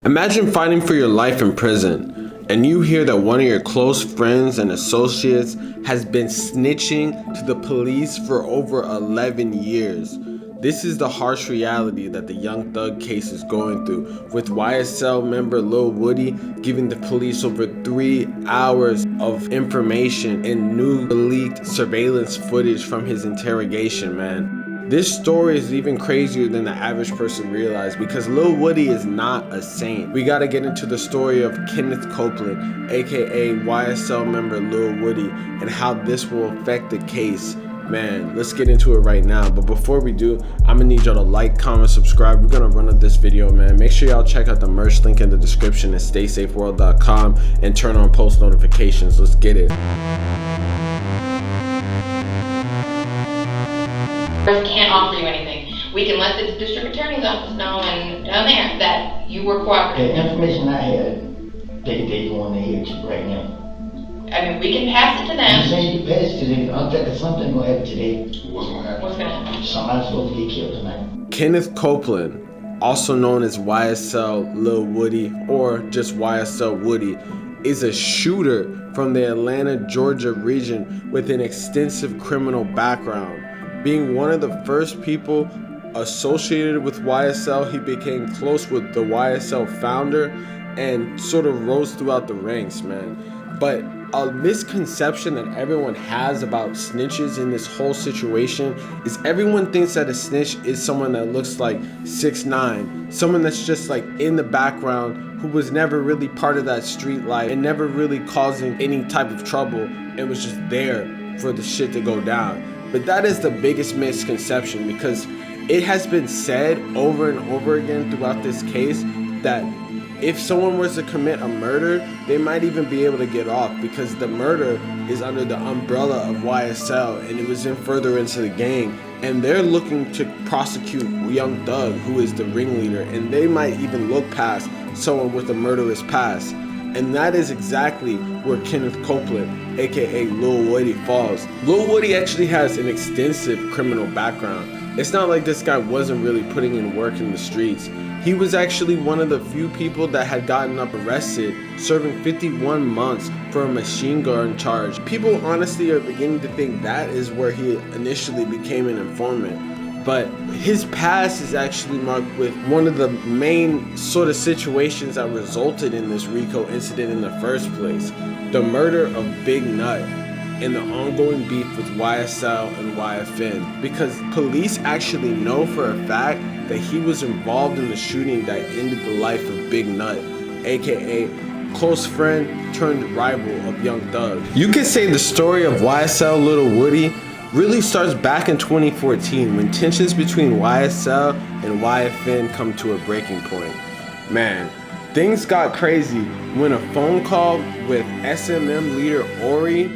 Imagine fighting for your life in prison, and you hear that one of your close friends and associates has been snitching to the police for over 11 years. This is the harsh reality that the Young Thug case is going through, with YSL member Lil Woody giving the police over 3 hours of information and new leaked surveillance footage from his interrogation, man. This story is even crazier than the average person realized because Lil Woody is not a saint. We gotta get into the story of Kenneth Copeland, aka YSL member Lil Woody, and how this will affect the case. Man, let's get into it right now. But before we do, I'm gonna need y'all to like, comment, subscribe. We're gonna run up this video, man. Make sure y'all check out the merch link in the description at staysafeworld.com and turn on post notifications. Let's get it. Can't offer you anything. We can let the district attorney's office know and down there that you were cooperating. The information I had, they going to hear to right now. I mean, we can pass it to I'm them. saying you pass it to them. I'm thinking something gonna happen today. What's gonna happen? Somebody's supposed to get killed tonight. Kenneth Copeland, also known as YSL Lil Woody or just YSL Woody, is a shooter from the Atlanta, Georgia region with an extensive criminal background. Being one of the first people associated with YSL, he became close with the YSL founder and sort of rose throughout the ranks, man. But a misconception that everyone has about snitches in this whole situation is everyone thinks that a snitch is someone that looks like 6'9", someone that's just like in the background who was never really part of that street life and never really causing any type of trouble and was just there for the shit to go down. But that is the biggest misconception because it has been said over and over again throughout this case that if someone was to commit a murder, they might even be able to get off because the murder is under the umbrella of YSL and it was in further into the gang. And they're looking to prosecute Young Thug, who is the ringleader, and they might even look past someone with a murderous past. And that is exactly where Kenneth Copeland, aka Lil Woody, falls. Lil Woody actually has an extensive criminal background. It's not like this guy wasn't really putting in work in the streets. He was actually one of the few people that had gotten up arrested, serving 51 months for a machine gun charge. People honestly are beginning to think that is where he initially became an informant. But his past is actually marked with one of the main sort of situations that resulted in this RICO incident in the first place. The murder of Big Nut and the ongoing beef with YSL and YFN. Because police actually know for a fact that he was involved in the shooting that ended the life of Big Nut, aka close friend turned rival of Young Thug. You could say the story of YSL Lil Woody really starts back in 2014 when tensions between YSL and YFN come to a breaking point. Man, things got crazy when a phone call with SMM leader Ori,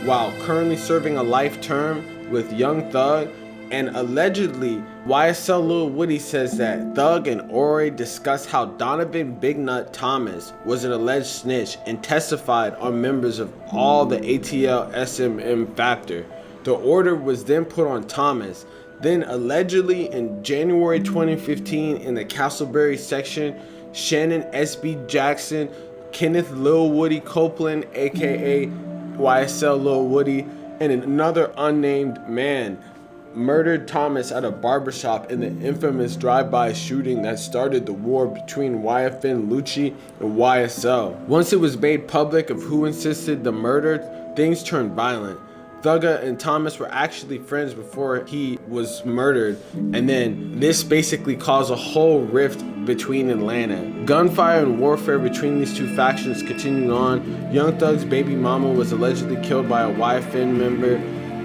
while currently serving a life term with Young Thug, and allegedly YSL Lil Woody says that Thug and Ori discussed how Donovan Big Nut Thomas was an alleged snitch and testified on members of all the ATL SMM factor. The order was then put on Thomas. Then allegedly in January 2015 in the Castleberry section, Shannon SB Jackson, Kenneth Lil Woody Copeland, aka YSL Lil Woody, and another unnamed man murdered Thomas at a barbershop in the infamous drive-by shooting that started the war between YFN Lucci and YSL. Once it was made public of who insisted the murder, things turned violent. Thugga and Thomas were actually friends before he was murdered, and then this basically caused a whole rift between Atlanta. Gunfire and warfare between these two factions continued on. Young Thug's baby mama was allegedly killed by a YFN member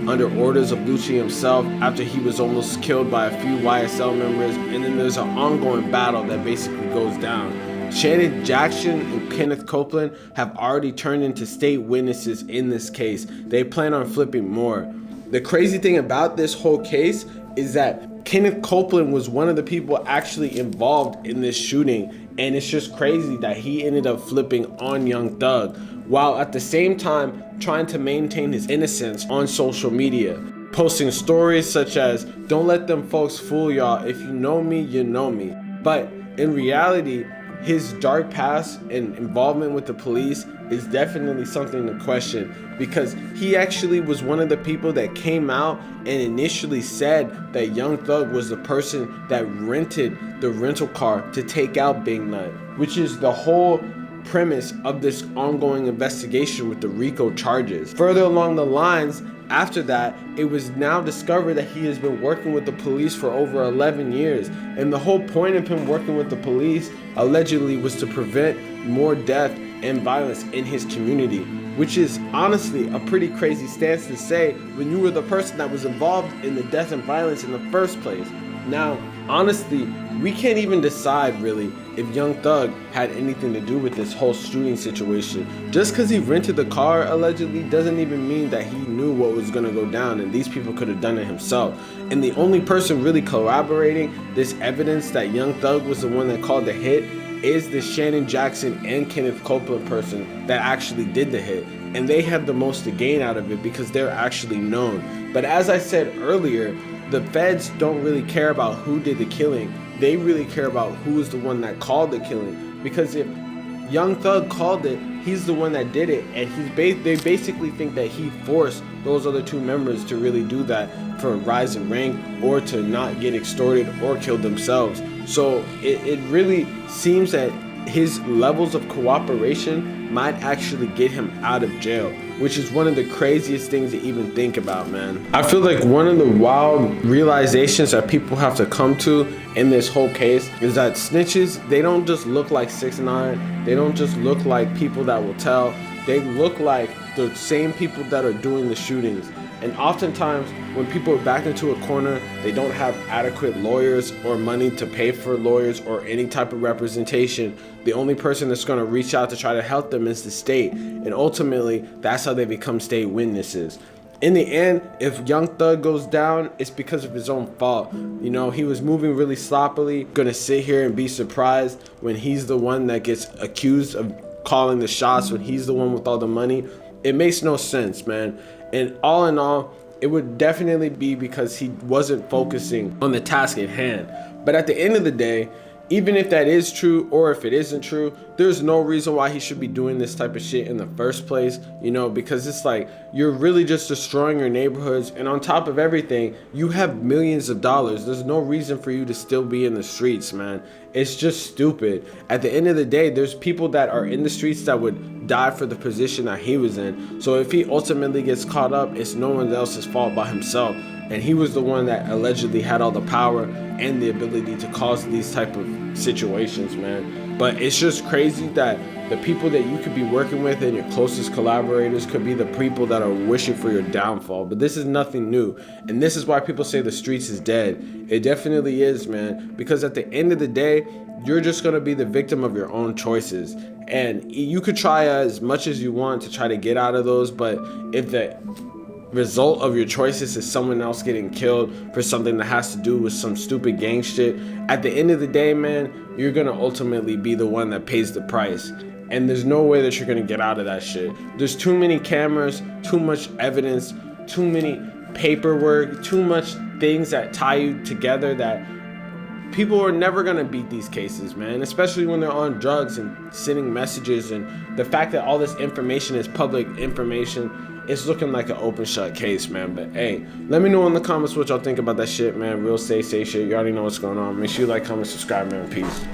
under orders of Lucci himself after he was almost killed by a few YSL members, and then there's an ongoing battle that basically goes down. Shannon Jackson and Kenneth Copeland have already turned into state witnesses in this case. They plan on flipping more. The crazy thing about this whole case is that Kenneth Copeland was one of the people actually involved in this shooting, and it's just crazy that he ended up flipping on Young Thug, while at the same time trying to maintain his innocence on social media, posting stories such as, "Don't let them folks fool y'all, if you know me, you know me." But in reality, his dark past and involvement with the police is definitely something to question, because he actually was one of the people that came out and initially said that Young Thug was the person that rented the rental car to take out Big Nut, which is the whole premise of this ongoing investigation with the RICO charges. Further along the lines, after that, it was now discovered that he has been working with the police for over 11 years. And the whole point of him working with the police allegedly was to prevent more death and violence in his community, which is honestly a pretty crazy stance to say when you were the person that was involved in the death and violence in the first place. Now, honestly, we can't even decide really if Young Thug had anything to do with this whole shooting situation. Just because he rented the car allegedly doesn't even mean that he knew what was going to go down, and these people could have done it himself. And the only person really corroborating this evidence that Young Thug was the one that called the hit is the Shannon Jackson and Kenneth Copeland person that actually did the hit. And they have the most to gain out of it because they're actually known. But as I said earlier, the feds don't really care about who did the killing. They really care about who is the one that called the killing. Because if Young Thug called it, he's the one that did it, and they basically think that he forced those other two members to really do that for a rise in rank or to not get extorted or killed themselves. So it really seems that his levels of cooperation might actually get him out of jail, which is one of the craziest things to even think about, man. I feel like one of the wild realizations that people have to come to in this whole case is that snitches, they don't just look like 6ix9ine, they don't just look like people that will tell, they look like the same people that are doing the shootings. And oftentimes, when people are backed into a corner, they don't have adequate lawyers or money to pay for lawyers or any type of representation. The only person that's going to reach out to try to help them is the state. And ultimately, that's how they become state witnesses. In the end, if Young Thug goes down, it's because of his own fault. You know, he was moving really sloppily. Gonna sit here and be surprised when he's the one that gets accused of calling the shots, when he's the one with all the money. It makes no sense, man. And all in all, it would definitely be because he wasn't focusing on the task at hand. But at the end of the day, even if that is true or if it isn't true, there's no reason why he should be doing this type of shit in the first place, you know, because it's like you're really just destroying your neighborhoods, and on top of everything, you have millions of dollars. There's no reason for you to still be in the streets, man. It's just stupid. At the end of the day, there's people that are in the streets that would die for the position that he was in. So if he ultimately gets caught up, it's no one else's fault but himself. And he was the one that allegedly had all the power and the ability to cause these type of situations, man. But it's just crazy that the people that you could be working with and your closest collaborators could be the people that are wishing for your downfall. But this is nothing new. And this is why people say the streets is dead. It definitely is, man. Because at the end of the day, you're just going to be the victim of your own choices. And you could try as much as you want to try to get out of those. But if the result of your choices is someone else getting killed for something that has to do with some stupid gang shit, at the end of the day, man, you're gonna ultimately be the one that pays the price. And there's no way that you're gonna get out of that shit. There's too many cameras, too much evidence, too many paperwork, too much things that tie you together that people are never gonna beat these cases, man, especially when they're on drugs and sending messages. And the fact that all this information is public information, it's looking like an open shut case, man. But hey, let me know in the comments what y'all think about that shit, man. Real say shit. You already know what's going on. Make sure you like, comment, subscribe, man. Peace.